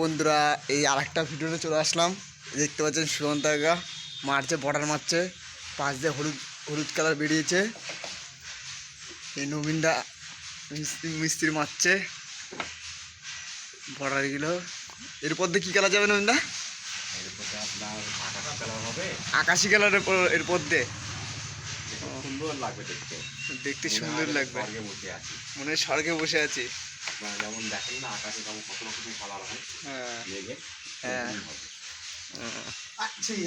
বন্ধুরা, এই আরেকটা ভিডিওতে চলে আসলাম। দেখতে পাচ্ছেন সুমন্ত কাকা মারছে, বর্ডার মারছে, পাশ দিয়ে হলুদ হলুদ কালার বেরিয়েছে। এই নবীনদা মিস্ত্রি মারছে বর্ডারগুলো। এরপর দিয়ে কী কালার যাবে নবীনদা? আকাশি কালারের এরপর দিয়ে সুন্দর লাগবে দেখতে, দেখতে সুন্দর লাগবে, মনে হয় স্বর্গে বসে আছি। যেমন দেখেন না আকাশে যেমন কত রকমের কালার হয়। হ্যাঁ,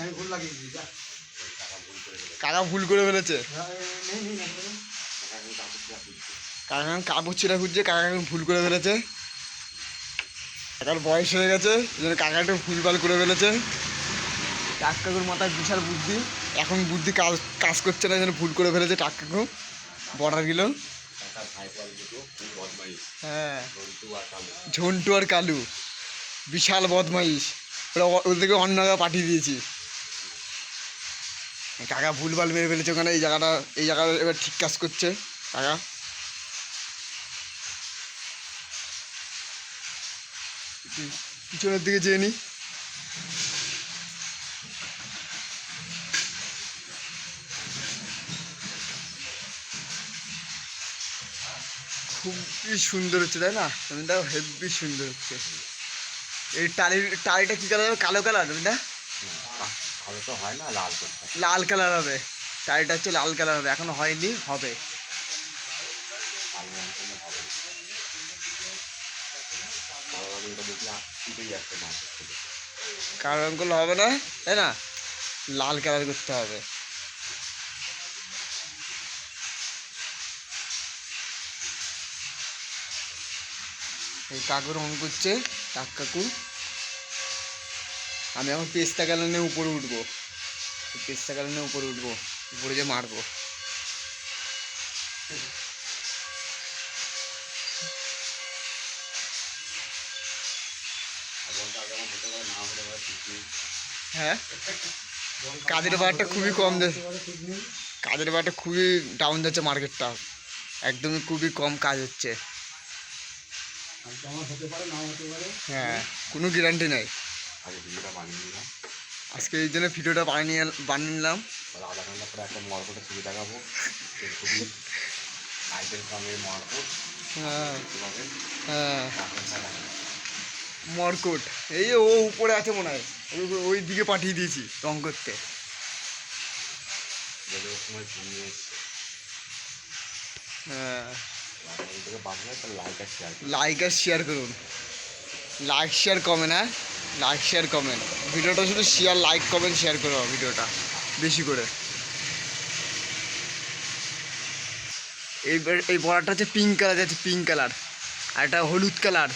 আমি ভুল লাগিয়েছি। কাকা ভুল করে ফেলেছে। কাকা এখন কাপড় ছিঁড়া খুঁজছে, কাকা এখন ভুল করে ফেলেছে। কাকার বয়স হয়ে গেছে, এই জন্য কাকা একটু ভুলভাল করে ফেলেছে। টাক কাকুর মাথায় বিশাল বুদ্ধি, এখন বুদ্ধি কাজ করছে না, এই জন্য ভুল করে ফেলেছে টাক কাকু বর্ডারগুলো। হ্যাঁ, ঝন্টু আর কালু বিশাল বদমাইশ, ওদেরকে অন্য জায়গায় পাঠিয়ে দিয়েছি। কাকা ভুলভাল মেরে ফেলেছে ওখানে। এই জায়গাটা এবার ঠিক কাজ করছে কাকা। পিছনের দিকে যেয়ে নি। খুবই সুন্দর হচ্ছে, তাই না? রবীন্দা হেভি সুন্দর হচ্ছে। এই টালিটা কী কালার হবে? কালো কালার রবীন্দা? ভালো তো হয় না, লাল করতে, লাল কালার হবে। টালিটা হচ্ছে লাল কালার হবে, এখনো হয়নি, হবে। কালো রঙ করলে হবে না, তাই না? লাল কালার করতে হবে। এই কাকু রঙ করছে, টাক কাকু। আমি এখন পেস্তা কালার উপরে উঠবো, পেস্তা কালার উপরে উঠবো, উপরে যে মারবো। হ্যাঁ, কাজের ব্যাপারটা খুবই কম যাচ্ছে, কাজের ব্যাপারটা খুবই ডাউন যাচ্ছে মার্কেটটা, একদমই খুবই কম কাজ হচ্ছে। হ্যাঁ, কোনো গ্যারান্টি নাই। আজকে এই জন্য ভিডিওটা বানিয়ে নিলাম। আধা ঘন্টা পরে একটা মরকটের ছবি দেখাবো, খুবই আইটেল সঙ্গে মরকট। হ্যাঁ হ্যাঁ, মরকট এই যে ও উপরে আছে মনে হয়, ওই দিকে পাঠিয়ে দিয়েছি রং করতে। হ্যাঁ, লাইক আর শেয়ার করুন, লাইক শেয়ার কমেন্ট। হ্যাঁ, লাইক শেয়ার কমেন্ট, ভিডিওটা শুধু শেয়ার, লাইক কমেন্ট শেয়ার করো ভিডিওটা বেশি করে। এই বর্ডারটা হচ্ছে পিঙ্ক কালার যাচ্ছে, পিঙ্ক কালার, আর এটা হলুদ কালার।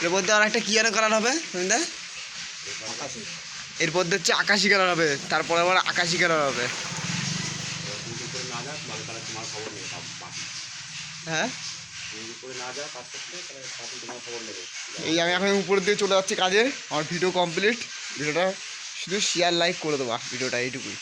এর মধ্যে আর একটা কী যেন কালার হবে দা? এর মধ্যে হচ্ছে আকাশি কালার হবে, তারপরে আবার আকাশি কালার হবে। হ্যাঁ, এই আমি এখন উপরের দিকে চলে যাচ্ছি কাজে। আমার ভিডিও কমপ্লিট, ভিডিওটা শুধু শেয়ার লাইক করে দেবা, ভিডিওটা এইটুকুই।